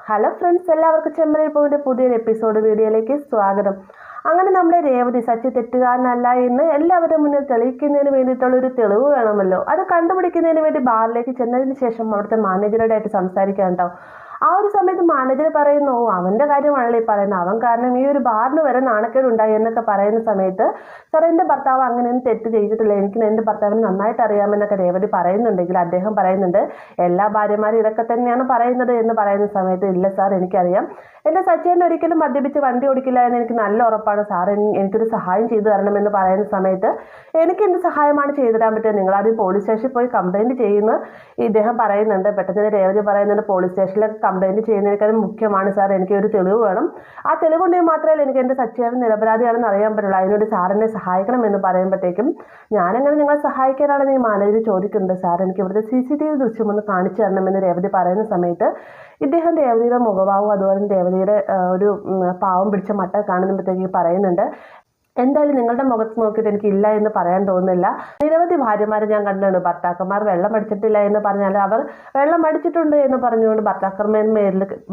Hello friends, എല്ലാവർക്കും ചെമ്മരിൽ പൂവിൻ്റെ പുതിയൊരു എപ്പിസോഡ് വീഡിയോയിലേക്ക് സ്വാഗതം. അങ്ങനെ നമ്മുടെ രേവതി സച്ചി തെറ്റുകാരനല്ല എന്ന് എല്ലാവരുടെ മുന്നിൽ തെളിയിക്കുന്നതിന് വേണ്ടിയിട്ടുള്ള ഒരു തെളിവ് വേണമല്ലോ. അത് കണ്ടുപിടിക്കുന്നതിന് വേണ്ടി ബാറിലേക്ക് ചെന്നതിന് ശേഷം അവിടുത്തെ മാനേജറുമായിട്ട് സംസാരിക്കാൻ കേട്ടോ. ആ ഒരു സമയത്ത് മാനേജർ പറയുന്നു, അവൻ്റെ കാര്യമാണല്ലോ ഈ പറയുന്നത്, അവൻ കാരണം ഈ ഒരു ബാറിന് വരെ നാണക്കേടുണ്ടായി എന്നൊക്കെ പറയുന്ന സമയത്ത്, സാർ എൻ്റെ ഭർത്താവ് അങ്ങനെയൊന്നും തെറ്റ് ചെയ്തിട്ടില്ല, എനിക്ക് എൻ്റെ ഭർത്താവിന് നന്നായിട്ട് അറിയാമെന്നൊക്കെ രേവതി പറയുന്നുണ്ടെങ്കിൽ അദ്ദേഹം പറയുന്നുണ്ട്, എല്ലാ ഭാര്യമാരും ഇതൊക്കെ തന്നെയാണ് പറയുന്നത് എന്ന് പറയുന്ന സമയത്ത്, ഇല്ല സാർ എനിക്കറിയാം, എൻ്റെ സച്ചിൻ ഒരിക്കലും മദ്യപിച്ച് വണ്ടി ഓടിക്കില്ല എന്ന് എനിക്ക് നല്ല ഉറപ്പാണ് സാർ, എനിക്കൊരു സഹായം ചെയ്തു തരണമെന്ന് പറയുന്ന സമയത്ത്, എനിക്ക് എന്ത് സഹായമാണ് ചെയ്തു തരാൻ പറ്റുക, നിങ്ങളാദ്യം പോലീസ് സ്റ്റേഷനിൽ പോയി കംപ്ലയിൻറ്റ് ചെയ്യുന്ന ഇദ്ദേഹം പറയുന്നുണ്ട്. പെട്ടെന്ന് രേവതി പറയുന്നുണ്ട്, പോലീസ് സ്റ്റേഷനിലൊക്കെ കംപ്ലയിൻറ്റ് ചെയ്യുന്നതിനേക്കാളും മുഖ്യമാണ് സാർ, എനിക്ക് ഒരു തെളിവ് വേണം, ആ തെളിവ് ഉണ്ടെങ്കിൽ മാത്രമേ എനിക്ക് എൻ്റെ സച്ചിൻ നിരപരാധിയാണെന്ന് അറിയാൻ പറ്റുള്ളൂ, അതിനോട് സാറിനെ സഹായിക്കണം എന്ന് പറയുമ്പോഴത്തേക്കും, ഞാനെങ്ങനെ നിങ്ങളെ സഹായിക്കാനാണെന്ന് ഈ മാനേജർ ചോദിക്കുന്നുണ്ട്. സാർ എനിക്ക് ഇവിടുത്തെ CCTV ദൃശ്യം ഒന്ന് കാണിച്ചു തരണമെന്ന് രേവതി പറയുന്ന സമയത്ത്, ഇദ്ദേഹം രേവതിയുടെ മുഖഭാവവും അതുപോലെ രേവതിയുടെ ഒരു പാവം പിടിച്ച മട്ട കാണുമ്പോഴത്തേക്ക് പറയുന്നുണ്ട്, എന്തായാലും നിങ്ങളുടെ മുഖത്ത് നോക്കിയിട്ട് എനിക്ക് ഇല്ല എന്ന് പറയാൻ തോന്നുന്നില്ല. നിരവധി ഭാര്യമാരെ ഞാൻ കണ്ടിട്ടുണ്ട്, ഭർത്താക്കന്മാർ വെള്ളം അടിച്ചിട്ടില്ല എന്ന് പറഞ്ഞാൽ അവർ വെള്ളം അടിച്ചിട്ടുണ്ട് എന്ന് പറഞ്ഞുകൊണ്ട്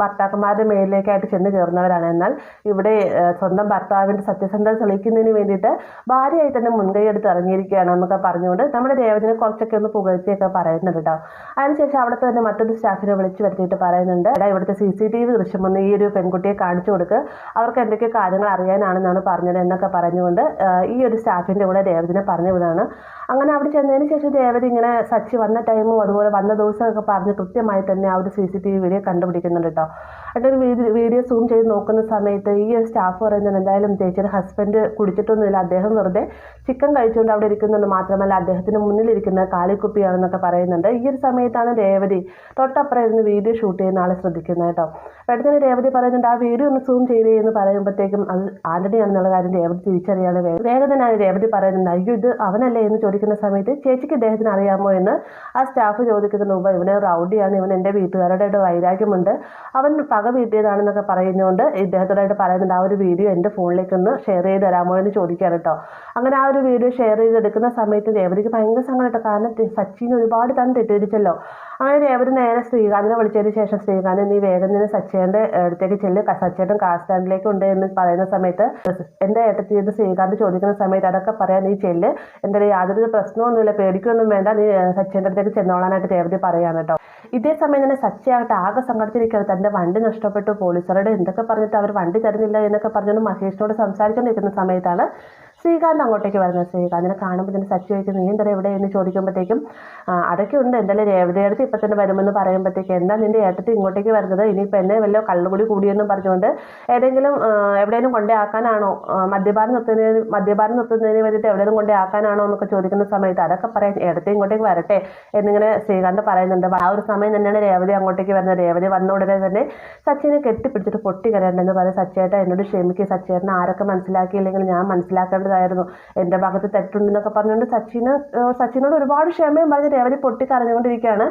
ഭർത്താക്കന്മാരുടെ മേലിലേക്കായിട്ട് ചെന്ന് കയറുന്നവരാണ്. എന്നാൽ ഇവിടെ സ്വന്തം ഭർത്താവിൻ്റെ സത്യസന്ധത തെളിയിക്കുന്നതിന് വേണ്ടിയിട്ട് ഭാര്യയായി തന്നെ മുൻകൈ എടുത്ത് ഇറങ്ങിയിരിക്കുകയാണ് എന്നൊക്കെ പറഞ്ഞുകൊണ്ട് നമ്മുടെ രേവതിനെ കുറച്ചൊക്കെ ഒന്ന് പുകഴ്ത്തിയൊക്കെ പറയുന്നുണ്ട് കേട്ടോ. അതിനുശേഷം അവിടുത്തെ തന്നെ മറ്റൊരു സ്റ്റാഫിനെ വിളിച്ചു വരുത്തിയിട്ട് പറയുന്നുണ്ട്, ഇവിടുത്തെ CCTV ദൃശ്യം ഒന്ന് ഈ ഒരു പെൺകുട്ടിയെ കാണിച്ചു കൊടുക്കുക, അവർക്ക് എന്തൊക്കെ കാര്യങ്ങൾ അറിയാനാണെന്നാണ് പറഞ്ഞത് എന്നൊക്കെ പറഞ്ഞുകൊണ്ട് ഈ ഒരു സ്റ്റാഫിൻ്റെ കൂടെ രേവതിനെ പറഞ്ഞു വിടാണ്. അങ്ങനെ അവിടെ ചെന്നതിന് ശേഷം രേവതി ഇങ്ങനെ സച്ചി വന്ന ടൈമും അതുപോലെ വന്ന ദിവസമൊക്കെ പറഞ്ഞ് കൃത്യമായി തന്നെ ആ ഒരു CCTV വീഡിയോ കണ്ടുപിടിക്കുന്നുണ്ട് കേട്ടോ. എന്നിട്ടൊരു വീഡിയോ സൂം ചെയ്ത് നോക്കുന്ന സമയത്ത് ഈ ഒരു സ്റ്റാഫ് പറയുന്നത്, എന്തായാലും ചേച്ചിയുടെ ഹസ്ബൻഡ് കുടിച്ചിട്ടൊന്നുമില്ല, അദ്ദേഹം വെറുതെ ചിക്കൻ കഴിച്ചുകൊണ്ട് അവിടെ ഇരിക്കുന്നുണ്ട്, മാത്രമല്ല അദ്ദേഹത്തിന് മുന്നിലിരിക്കുന്ന കാലിക്കുപ്പിയാണെന്നൊക്കെ പറയുന്നുണ്ട്. ഈ ഒരു സമയത്താണ് രേവതി തൊട്ടപ്പുറം ഇരുന്ന് വീഡിയോ ഷൂട്ട് ചെയ്യുന്ന ആളെ ശ്രദ്ധിക്കുന്നത് കേട്ടോ. പെട്ടെന്ന് രേവതി പറയുന്നുണ്ട്, ആ വീഡിയോ ഒന്ന് സൂം ചെയ്തേ എന്ന് പറയുമ്പോഴത്തേക്കും അത് ആന്റണിയാണെന്നുള്ള കാര്യം രേവതി തിരിച്ചറിയാതെ വേഗം തന്നെയാണ് രേവതി പറയുന്നുണ്ട്, അയ്യോ ഇത് അവനല്ലേ എന്ന് ചോദിക്കുന്ന സമയത്ത്, ചേച്ചിക്ക് ഇദ്ദേഹത്തിന് അറിയാമോ എന്ന് ആ സ്റ്റാഫ് ചോദിക്കുന്നതിന് മുമ്പ്, ഇവന് റൗഡിയാണ്, ഇവൻ എൻ്റെ വീട്ടുകാരുടെ വൈരാഗ്യമുണ്ട്, അവൻ പക വീട്ടിയതാണെന്നൊക്കെ പറയുന്നതുകൊണ്ട് ഇദ്ദേഹത്തോടായിട്ട് പറയുന്നുണ്ട്, ആ ഒരു വീഡിയോ എൻ്റെ ഫോണിലേക്ക് ഒന്ന് ഷെയർ ചെയ്ത് തരാമോ എന്ന് ചോദിക്കാൻ കേട്ടോ. അങ്ങനെ ആ ഒരു വീഡിയോ ഷെയർ ചെയ്തെടുക്കുന്ന സമയത്ത് രേവതിക്ക് ഭയങ്കര സങ്കടം കേട്ടോ, കാരണം സച്ചിനെ ഒരുപാട് താൻ തെറ്റിദ്ധരിച്ചല്ലോ. അങ്ങനെ രേവതി നേരെ ശ്രീകാന്തിനെ വിളിച്ചതിന് ശേഷം, ശ്രീകാന്ത് നീ വേഗം തന്നെ സച്ചേൻ്റെ അടുത്തേക്ക് ചെല്ല്, സച്ചേട്ടൻ കാർ സ്റ്റാൻഡിലേക്ക് ഉണ്ട് എന്ന് പറയുന്ന സമയത്ത്, എൻ്റെ ഏട്ടത്തി എന്ന് ശ്രീകാന്ത് ചോദിക്കുന്ന സമയത്ത്, അതൊക്കെ പറയാൻ നീ ചെല്ല്, എൻ്റെ യാതൊരു പ്രശ്നമൊന്നുമില്ല, പേടിക്കൊന്നും വേണ്ട, നീ സച്ചേൻ്റെ അടുത്തേക്ക് ചെന്നോളാനായിട്ട് രേവതി പറയാണ് കേട്ടോ. ഇതേ സമയം തന്നെ സച്ചയാകട്ടെ ആകെ സങ്കടത്തിരിക്കുകയാണ്, തൻ്റെ വണ്ടി നഷ്ടപ്പെട്ടു, പോലീസുകാരോട് എന്തൊക്കെ പറഞ്ഞിട്ട് അവർ വണ്ടി തരുന്നില്ല എന്നൊക്കെ പറഞ്ഞുകൊണ്ട് മഹേഷിനോട് സംസാരിച്ചുകൊണ്ടിരിക്കുന്ന സമയത്താണ് ശ്രീകാന്ത് അങ്ങോട്ടേക്ക് വരുന്നത്. ശ്രീകാന്തിനെ കാണുമ്പോൾ തന്നെ സച്ചി ചോദിക്കും, നീ എന്താ എവിടെ എന്ന് ചോദിക്കുമ്പോഴത്തേക്കും, അതൊക്കെ ഉണ്ട്, എന്തായാലും രേവതിയുടെ അടുത്ത് ഇപ്പം തന്നെ വരുമെന്ന് പറയുമ്പോഴത്തേക്കും, എന്താ നിൻ്റെ ഏട്ടത്തി ഇങ്ങോട്ടേക്ക് വരുന്നത്, ഇനിയിപ്പോൾ എന്നെ വല്ല കള്ളുകൂടി കൂടിയെന്നും പറഞ്ഞുകൊണ്ട് ഏതെങ്കിലും എവിടെയെങ്കിലും കൊണ്ടേ ആക്കാനാണോ, മദ്യപാനം നിർത്തുന്നതിന് വേണ്ടിയിട്ട് എവിടെയെങ്കിലും കൊണ്ടേ ആക്കാനാണോ എന്നൊക്കെ ചോദിക്കുന്ന സമയത്ത്, അതൊക്കെ പറയാൻ ഏട്ടത്തി ഇങ്ങോട്ടേക്ക് വരട്ടെ എന്നിങ്ങനെ ശ്രീകാന്ത് പറയുന്നുണ്ട്. ആ ഒരു സമയം തന്നെയാണ് രേവതി അങ്ങോട്ടേക്ക് വരുന്നത്. രേവതി വന്ന ഉടനെ തന്നെ സച്ചിനെ കെട്ടിപ്പിടിച്ചിട്ട് പൊട്ടി കരണ്ടെന്ന് പറയും, സച്ചേട്ട എന്നോട് ക്ഷമിക്കുക, സച്ചേട്ടനെ ആരൊക്കെ മനസ്സിലാക്കിയില്ലെങ്കിൽ ഞാൻ മനസ്സിലാക്കേണ്ടതായിരുന്നു, എൻ്റെ ഭാഗത്ത് തെറ്റുണ്ടെന്നൊക്കെ പറഞ്ഞുകൊണ്ട് സച്ചിനോട് ഒരുപാട് ക്ഷമയും പറഞ്ഞ് രേവതി പൊട്ടിക്കരഞ്ഞുകൊണ്ടിരിക്കുകയാണ്.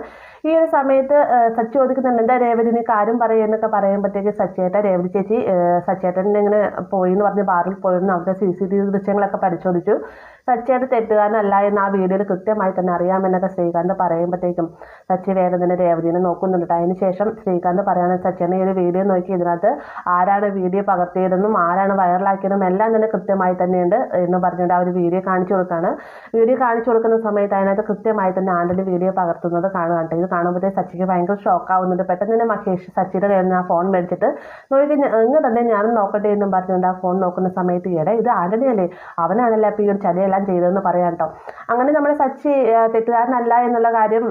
ഈ ഒരു സമയത്ത് സച്ചി ചോദിക്കുന്നുണ്ട്, എന്താ രേവതി നീ കാര്യം പറയുന്നൊക്കെ പറയുമ്പോഴത്തേക്ക്, സച്ചേട്ട രേവതി ചേച്ചി സച്ചേട്ടൻ ഇങ്ങനെ പോയി എന്ന് പറഞ്ഞ് ബാറിൽ പോയിരുന്നു, അവിടുത്തെ CCTV ദൃശ്യങ്ങളൊക്കെ പരിശോധിച്ചു, സച്ചിയുടെ തെറ്റുകാരനല്ല എന്ന് ആ വീഡിയോയിൽ കൃത്യമായി തന്നെ അറിയാമെന്നൊക്കെ ശ്രീകാന്ത് പറയുമ്പോഴത്തേക്കും സച്ചി വേഗം തന്നെ രേവതിനെ നോക്കുന്നുണ്ട്. അതിനുശേഷം ശ്രീകാന്ത് പറയുകയാണ്, സച്ചിനെ ഈ ഒരു വീഡിയോ നോക്കി ഇതിനകത്ത് ആരാണ് വീഡിയോ പകർത്തിയതെന്നും ആരാണ് വൈറലാക്കിയതെന്നും എല്ലാം തന്നെ കൃത്യമായി തന്നെയുണ്ട് എന്ന് പറഞ്ഞുകൊണ്ട് ആ ഒരു വീഡിയോ കാണിച്ചു കൊടുക്കുകയാണ്. വീഡിയോ കാണിച്ചു കൊടുക്കുന്ന സമയത്ത് അതിനകത്ത് കൃത്യമായി തന്നെ ആന്റണി വീഡിയോ പകർത്തുന്നത് കാണുകയാണ്. ഇത് കാണുമ്പോഴത്തേക്ക് സച്ചിക്ക് ഭയങ്കര ഷോക്കാവുന്നുണ്ട്. പെട്ടെന്ന് തന്നെ മഹേഷ് സച്ചിയുടെ കയ്യിൽ നിന്ന് ആ ഫോൺ മേടിച്ചിട്ട് നോക്കി, ഇങ്ങനെ തന്നെ ഞാനും നോക്കട്ടെ എന്നും പറഞ്ഞുകൊണ്ട് ആ ഫോൺ നോക്കുന്ന സമയത്ത്, ഇത് ആന്റണി അല്ലേ, അവനാണല്ലേ അപ്പോൾ ഈ ഒരു ചതിയെല്ലാം ചെയ്തതെന്ന് പറയാം കേട്ടോ. അങ്ങനെ നമ്മുടെ സച്ചി തെറ്റുകാരനല്ല എന്നുള്ള കാര്യം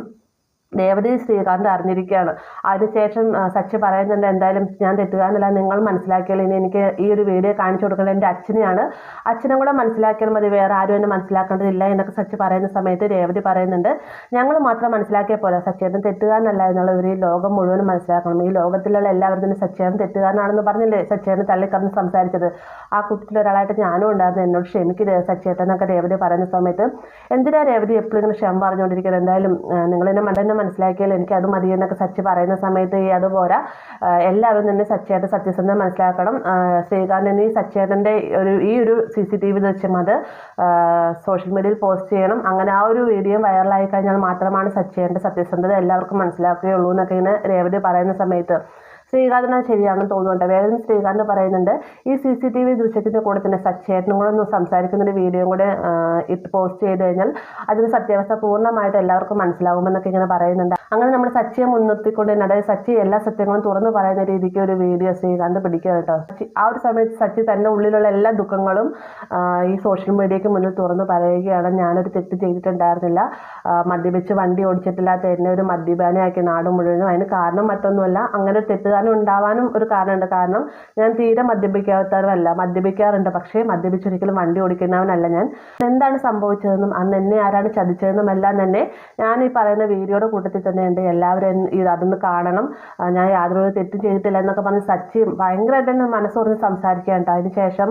രേവതി ശ്രീകാന്ത് അറിഞ്ഞിരിക്കുകയാണ്. അതിനുശേഷം സച്ചി പറയുന്നുണ്ട്, എന്തായാലും ഞാൻ തെറ്റുകാരനല്ല, നിങ്ങൾ മനസ്സിലാക്കിയാൽ ഇനി എനിക്ക് ഈ ഒരു വീഡിയോ കാണിച്ചു കൊടുക്കേണ്ടത് എൻ്റെ അച്ഛനെയാണ്, അച്ഛനും കൂടെ മനസ്സിലാക്കിയാൽ മതി, വേറെ ആരും എന്നെ മനസ്സിലാക്കേണ്ടതില്ല എന്നൊക്കെ സച്ചി പറയുന്ന സമയത്ത് രേവതി പറയുന്നുണ്ട്, ഞങ്ങൾ മാത്രം മനസ്സിലാക്കിയാൽ പോലെ, സച്ചേട്ടൻ തെറ്റുകാരനല്ല എന്നുള്ള ഒരു ലോകം മുഴുവനും മനസ്സിലാക്കണം, ഈ ലോകത്തിലുള്ള എല്ലാവരും തന്നെ സച്ചേട്ടൻ തെറ്റുകാരനാണെന്ന് പറഞ്ഞില്ലേ സച്ചേട്ടൻ തള്ളിക്കറന്ന് സംസാരിച്ചത്, ആ കൂട്ടത്തിലൊരാളായിട്ട് ഞാനും ഉണ്ടായിരുന്നു, എന്നോട് ക്ഷമിക്കരുത് സച്ചേട്ടൻ എന്നൊക്കെ രേവതി പറയുന്ന സമയത്ത്, എന്തിനാ രേവതി എപ്പോഴും ഇങ്ങനെ ക്ഷമ പറഞ്ഞുകൊണ്ടിരിക്കുന്നത്, എന്തായാലും നിങ്ങളെന്നെ മനസ്സിലാക്കിയാൽ എനിക്ക് അത് മതി എന്നൊക്കെ സച്ചി പറയുന്ന സമയത്ത്, അതുപോരാ, എല്ലാവരും തന്നെ സച്ചേട്ടൻ സത്യസന്ധത മനസ്സിലാക്കണം, ശ്രീകാന്തിന് സച്ചേട്ടൻ്റെ ഈ ഒരു CCTV ദൃശ്യം അത് സോഷ്യൽ മീഡിയയിൽ പോസ്റ്റ് ചെയ്യണം, അങ്ങനെ ആ ഒരു വീഡിയോ വൈറലായി കഴിഞ്ഞാൽ മാത്രമാണ് സച്ചേട്ടൻ്റെ സത്യസന്ധത എല്ലാവർക്കും മനസ്സിലാക്കുകയുള്ളൂ എന്നൊക്കെ ഇങ്ങനെ രേവതി പറയുന്ന സമയത്ത് ശ്രീകാന്തിന് ശരിയാണെന്ന് തോന്നുന്നുണ്ട്. വേഗം ശ്രീകാന്ത് പറയുന്നുണ്ട്, ഈ CCTV ദൃശ്യത്തിൻ്റെ കൂടെ തന്നെ സച്ചേട്ടനും കൂടെ ഒന്ന് സംസാരിക്കുന്ന ഒരു വീഡിയോ കൂടെ പോസ്റ്റ് ചെയ്ത് കഴിഞ്ഞാൽ അതിന് സത്യാവസ്ഥ പൂർണ്ണമായിട്ട് എല്ലാവർക്കും മനസ്സിലാവുമെന്നൊക്കെ ഇങ്ങനെ പറയുന്നുണ്ട്. അങ്ങനെ നമ്മൾ സച്ചിയെ മുൻനിർത്തിക്കൊണ്ട് തന്നെ, അതായത് സച്ചി എല്ലാ സത്യങ്ങളും തുറന്നു പറയുന്ന രീതിക്ക് ഒരു വീഡിയോ ശ്രീകാന്ത് പിടിക്കുക കേട്ടോ. ആ ഒരു സമയത്ത് സച്ചി തൻ്റെ ഉള്ളിലുള്ള എല്ലാ ദുഃഖങ്ങളും ഈ സോഷ്യൽ മീഡിയയ്ക്ക് മുന്നിൽ തുറന്നു പറയുകയാണ്. ഞാനൊരു തെറ്റ് ചെയ്തിട്ടുണ്ടായിരുന്നില്ല, മദ്യപിച്ച് വണ്ടി ഓടിച്ചിട്ടില്ലാത്ത എന്നെ ഒരു മദ്യപാനിയാക്കി നാട് മുഴുവനും. അതിന് കാരണം മറ്റൊന്നുമല്ല, അങ്ങനെ ഒരു തെറ്റുകാരൻ ഉണ്ടാവാനും ഒരു കാരണമുണ്ട്. കാരണം ഞാൻ തീരെ മദ്യപിക്കാത്തവരല്ല, മദ്യപിക്കാറുണ്ട്, പക്ഷേ മദ്യപിച്ചൊരിക്കലും വണ്ടി ഓടിക്കുന്നവനല്ല ഞാൻ. എന്താണ് സംഭവിച്ചതെന്നും അന്ന് എന്നെ ആരാണ് ചതിച്ചതെന്നും എല്ലാം തന്നെ ഞാൻ ഈ പറയുന്ന വീഡിയോയുടെ കൂട്ടത്തിൽ തന്നെ ഉണ്ട്. എല്ലാവരും അതൊന്ന് കാണണം, ഞാൻ യാതൊരു തെറ്റും ചെയ്തിട്ടില്ല എന്നൊക്കെ പറഞ്ഞ് സച്ചി ഭയങ്കരമായിട്ട് തന്നെ മനസ്സുറഞ്ഞ് സംസാരിക്കുകയാണ്. അതിനുശേഷം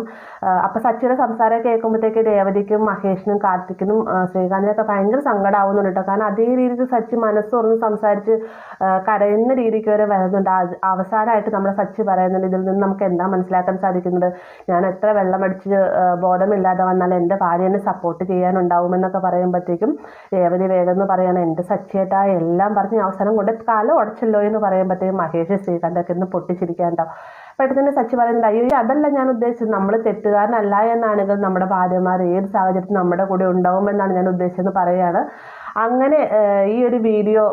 അപ്പം സച്ചിയുടെ സംസാരം കേൾക്കുമ്പോഴത്തേക്ക് രേവതിക്കും മഹേഷിനും കാർത്തിക്കിനും ശ്രീകാന്തിനൊക്കെ ഭയങ്കര സങ്കടമാവുന്നുണ്ട് കേട്ടോ. കാരണം അതേ രീതിക്ക് സച്ചി മനസ്സുറഞ്ഞ് സംസാരിച്ച് കരയുന്ന രീതിക്ക് വരെ വരുന്നുണ്ട്. അവസാനമായിട്ട് നമ്മുടെ സച്ചി പറയുന്നുണ്ട്, ഇതിൽ നിന്ന് നമുക്ക് എന്താ മനസ്സിലാക്കാൻ സാധിക്കുന്നത്, ഞാൻ എത്ര വെള്ളമടിച്ച് ബോധമില്ലാതെ വന്നാൽ എൻ്റെ ഭാര്യ എന്നെ സപ്പോർട്ട് ചെയ്യാനുണ്ടാവുമെന്നൊക്കെ പറയുമ്പോഴത്തേക്കും രേവതി വേഗം എന്ന് പറയുകയാണ്, എൻ്റെ സച്ചിയേട്ടാ എല്ലാം പറഞ്ഞ് അവസാനം കൊണ്ട് കാലം ഉടച്ചല്ലോ എന്ന് പറയുമ്പോഴത്തേക്കും മഹേഷ് ശ്രീകാന്തൊക്കെ ഇന്ന് പൊട്ടിച്ചിരിക്കാനുണ്ടാവും. പെട്ടെന്ന് സച്ചി പറയുന്നുണ്ട്, അയ്യോ അതല്ല ഞാൻ ഉദ്ദേശിച്ചത്, നമ്മൾ തെറ്റുകാരനല്ല എന്നാണെങ്കിൽ നമ്മുടെ ഭാര്യമാർ ഏത് സാഹചര്യത്തിൽ നമ്മുടെ കൂടെ ഉണ്ടാവുമെന്നാണ് ഞാൻ ഉദ്ദേശിച്ചതെന്ന് പറയുകയാണ്. അങ്ങനെ ഈ ഒരു വീഡിയോ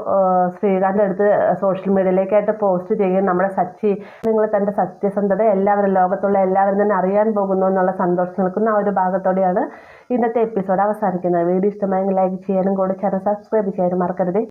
ശ്രീകാന്ത് എടുത്ത് സോഷ്യൽ മീഡിയയിലേക്കായിട്ട് പോസ്റ്റ് ചെയ്യുകയും നമ്മുടെ സച്ചി നിങ്ങൾ തൻ്റെ സത്യസന്ധത എല്ലാവരും ലോകത്തുള്ള എല്ലാവരും തന്നെ അറിയാൻ പോകുന്നു എന്നുള്ള സന്തോഷം നിൽക്കുന്ന ആ ഒരു ഭാഗത്തോടെയാണ് ഇന്നത്തെ എപ്പിസോഡ് അവസാനിക്കുന്നത്. വീഡിയോ ഇഷ്ടമായെങ്കിൽ ലൈക്ക് ചെയ്യാനും കൂടെ ചാനൽ സബ്സ്ക്രൈബ് ചെയ്യാനും മറക്കരുത്.